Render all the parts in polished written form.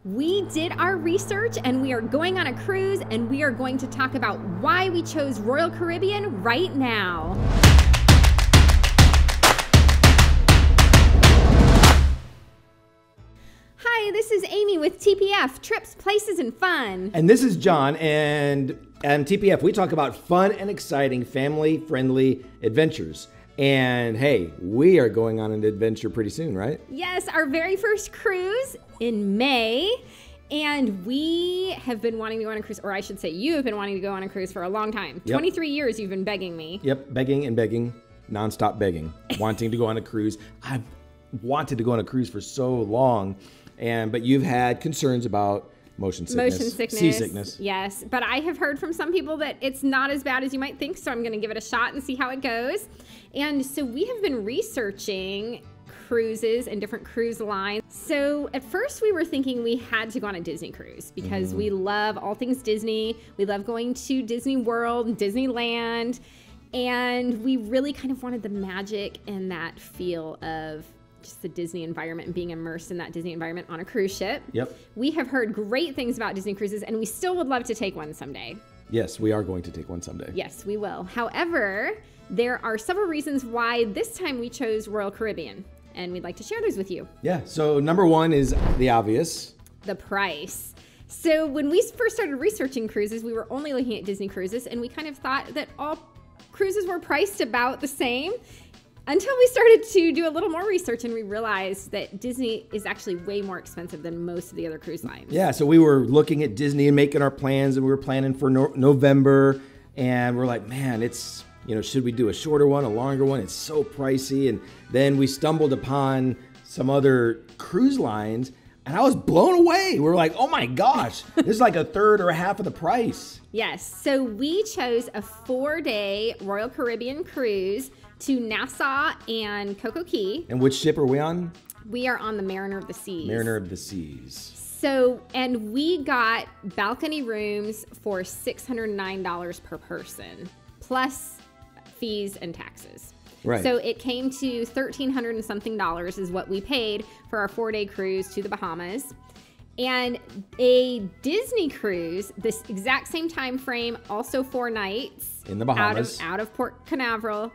We did our research and we are going on a cruise, and we are going to talk about why we chose Royal Caribbean right now. Hi, this is Amy with TPF, Trips, Places, and Fun. And this is John, and TPF, we talk about fun and exciting family-friendly adventures. And hey, we are going on an adventure pretty soon, right? Yes, our very first cruise in May. And we have been wanting to go on a cruise, or I should say you have been wanting to go on a cruise for a long time. Yep. 23 years you've been begging me. Yep, begging and begging, nonstop begging, wanting to go on a cruise. I've wanted to go on a cruise for so long, but you've had concerns about motion sickness, seasickness. Yes, but I have heard from some people that it's not as bad as you might think, so I'm going to give it a shot and see how it goes. And so we have been researching cruises and different cruise lines. So at first we were thinking we had to go on a Disney cruise because we love all things Disney. We love going to Disney World and Disneyland, and we really kind of wanted the magic and that feel of just the Disney environment and being immersed in that Disney environment on a cruise ship. Yep. We have heard great things about Disney cruises, and we still would love to take one someday. Yes, we are going to take one someday. Yes, we will. However, there are several reasons why this time we chose Royal Caribbean, and we'd like to share those with you. Yeah, so number one is the obvious. The price. So when we first started researching cruises, we were only looking at Disney cruises, and we kind of thought that all cruises were priced about the same. Until we started to do a little more research and we realized that Disney is actually way more expensive than most of the other cruise lines. Yeah, so we were looking at Disney and making our plans, and we were planning for November, and we're like, man, it's, should we do a shorter one, a longer one? It's so pricey. And then we stumbled upon some other cruise lines, and I was blown away. We were like, oh my gosh, this is like a third or a half of the price. Yes, so we chose a 4-day Royal Caribbean cruise to Nassau and Coco Cay. And which ship are we on? We are on the Mariner of the Seas. Mariner of the Seas. So, and we got balcony rooms for $609 per person, plus fees and taxes. Right. So it came to $1,300 and something is what we paid for our 4-day cruise to the Bahamas. And a Disney cruise, this exact same time frame, also 4 nights in the Bahamas, out of Port Canaveral,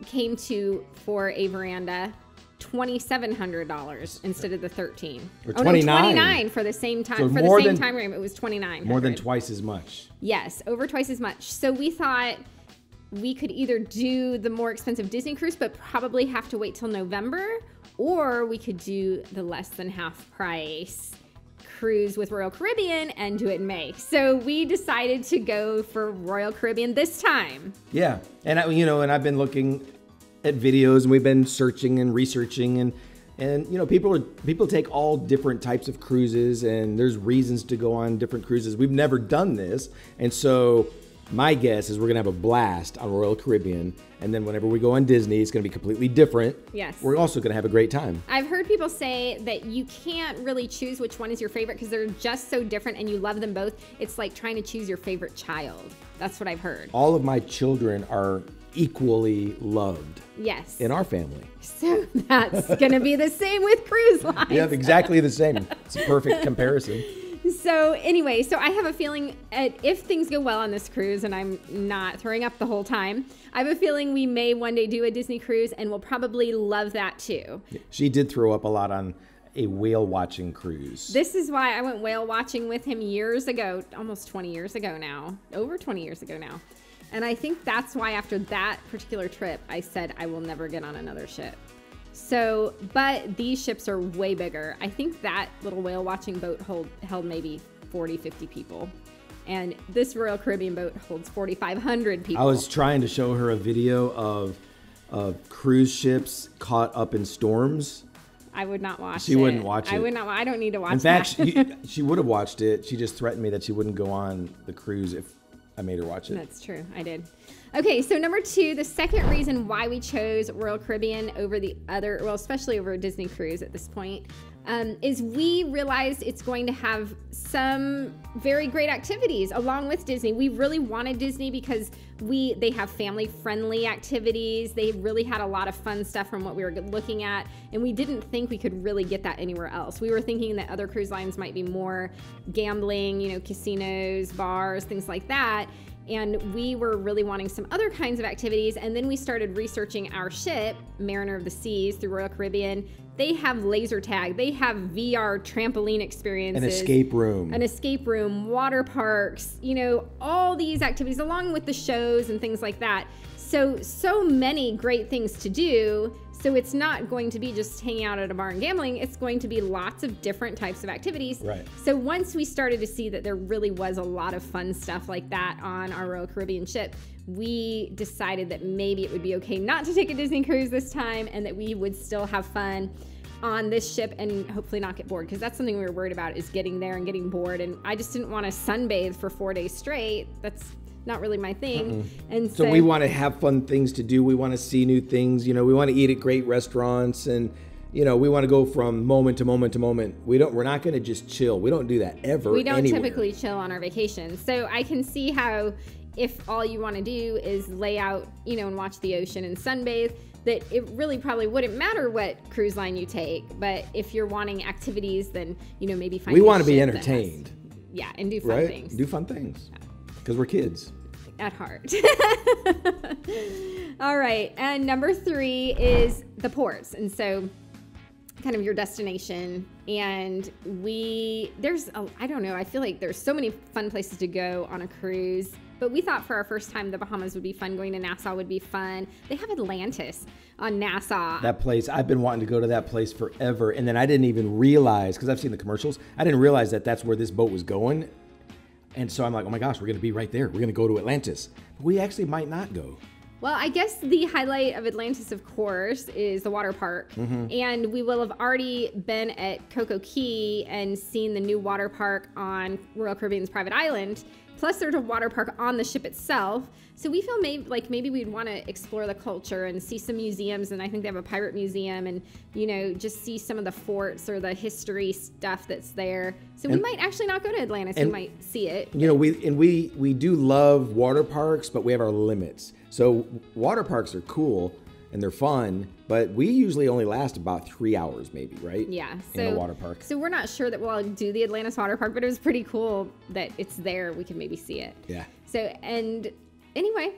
came to, for a veranda, $2,700 instead of the $13,000. Or $29,000. No, $29,000 for the same time. So for the same time frame, it was $2,900. More than twice as much. Yes, over twice as much. So we thought we could either do the more expensive Disney cruise, but probably have to wait till November, or we could do the less than half price cruise with Royal Caribbean and do it in May. So we decided to go for Royal Caribbean this time. Yeah, and I've been looking at videos, and we've been searching and researching, and people take all different types of cruises, and there's reasons to go on different cruises. We've never done this, and so my guess is we're gonna have a blast on Royal Caribbean, and then whenever we go on Disney, it's gonna be completely different. Yes. We're also gonna have a great time. I've heard people say that you can't really choose which one is your favorite because they're just so different and you love them both. It's like trying to choose your favorite child. That's what I've heard. All of my children are equally loved. Yes. In our family. So that's gonna be the same with cruise lines. Yeah, exactly the same. It's a perfect comparison. So anyway, I have a feeling if things go well on this cruise and I'm not throwing up the whole time, I have a feeling we may one day do a Disney cruise, and we'll probably love that too. She did throw up a lot on a whale watching cruise. This is why I went whale watching with him years ago, almost 20 years ago now, over 20 years ago now. And I think that's why after that particular trip, I said I will never get on another ship. So, but these ships are way bigger. I think that little whale watching boat held maybe 40, 50 people. And this Royal Caribbean boat holds 4,500 people. I was trying to show her a video of cruise ships caught up in storms. I would not watch it. She wouldn't watch it. I would not. I don't need to watch that. In fact, she would have watched it. She just threatened me that she wouldn't go on the cruise if I made her watch it. That's true. I did. Okay, so number 2, the second reason why we chose Royal Caribbean over the other, well, especially over a Disney cruise at this point, is we realized it's going to have some very great activities along with Disney. We really wanted Disney because they have family-friendly activities. They really had a lot of fun stuff from what we were looking at, and we didn't think we could really get that anywhere else. We were thinking that other cruise lines might be more gambling, you know, casinos, bars, things like that. And we were really wanting some other kinds of activities. And then we started researching our ship, Mariner of the Seas, through Royal Caribbean. They have laser tag. They have VR trampoline experiences. An escape room, water parks, you know, all these activities along with the shows and things like that. So many great things to do. So it's not going to be just hanging out at a bar and gambling. It's going to be lots of different types of activities. Right. So once we started to see that there really was a lot of fun stuff like that on our Royal Caribbean ship, we decided that maybe it would be okay not to take a Disney cruise this time and that we would still have fun on this ship and hopefully not get bored, because that's something we were worried about, is getting there and getting bored. And I just didn't want to sunbathe for 4 days straight. That's not really my thing. And so we want to have fun things to do. We want to see new things. You know, we want to eat at great restaurants, and you know, we want to go from moment to moment to moment. We're not going to just chill. We don't do that ever. We don't anywhere. typically chill on our vacations. So I can see how if all you want to do is lay out, you know, and watch the ocean and sunbathe, that it really probably wouldn't matter what cruise line you take. But if you're wanting activities, then, you know, maybe find we want to be entertained. And do fun things. Do fun things. Because we're kids. At heart. All right. And number 3 is the ports. And so kind of your destination. And I don't know, I feel like there's so many fun places to go on a cruise. But we thought for our first time, the Bahamas would be fun. Going to Nassau would be fun. They have Atlantis on Nassau. That place, I've been wanting to go to that place forever. And then I didn't even realize, because I've seen the commercials, I didn't realize that that's where this boat was going. And so I'm like, oh my gosh, we're going to be right there. We're going to go to Atlantis. But we actually might not go. Well, I guess the highlight of Atlantis, of course, is the water park. And we will have already been at Coco Cay and seen the new water park on Royal Caribbean's private island. Plus, there's a water park on the ship itself. So we feel maybe we'd want to explore the culture and see some museums. And I think they have a pirate museum, and, you know, just see some of the forts or the history stuff that's there. So we might actually not go to Atlantis. We might see it. You know, we do love water parks, but we have our limits. So water parks are cool and they're fun, but we usually only last about 3 hours, maybe, right? Yeah. In a water park. So we're not sure that we'll do the Atlantis water park, but it was pretty cool that it's there. We can maybe see it. Yeah. So, and anyway,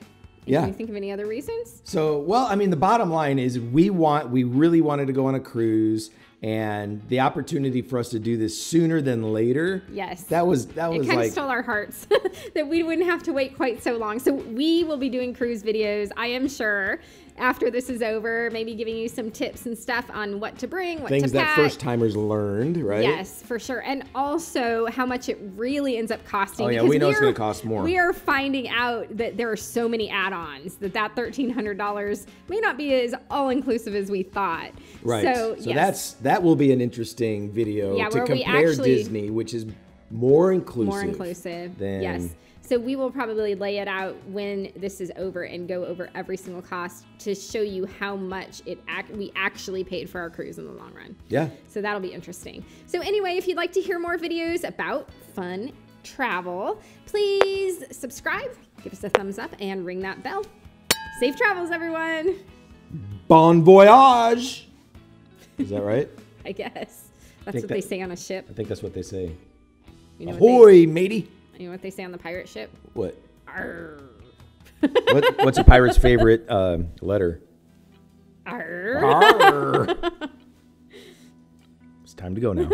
yeah. Can you think of any other reasons? So, well, I mean, the bottom line is we really wanted to go on a cruise, and the opportunity for us to do this sooner than later. Yes. That was it kind of stole our hearts that we wouldn't have to wait quite so long. So we will be doing cruise videos, I am sure, after this is over, maybe giving you some tips and stuff on what to bring, what things to pack. That first timers learned, right? Yes, for sure. And also how much it really ends up costing. Oh yeah, we know it's going to cost more. We are finding out that there are so many add-ons that $1,300 may not be as all-inclusive as we thought. Right. So yes. that will be an interesting video to compare Disney, which is more inclusive. Yes. So we will probably lay it out when this is over and go over every single cost to show you how much we actually paid for our cruise in the long run. Yeah. So that'll be interesting. So anyway, if you'd like to hear more videos about fun travel, please subscribe, give us a thumbs up, and ring that bell. Safe travels, everyone. Bon voyage. Is that right? I guess. That's what they say on a ship. I think that's what they say. You know Ahoy, matey. You know what they say on the pirate ship? What? Arr. What's a pirate's favorite letter? Arr. Arr. It's time to go now.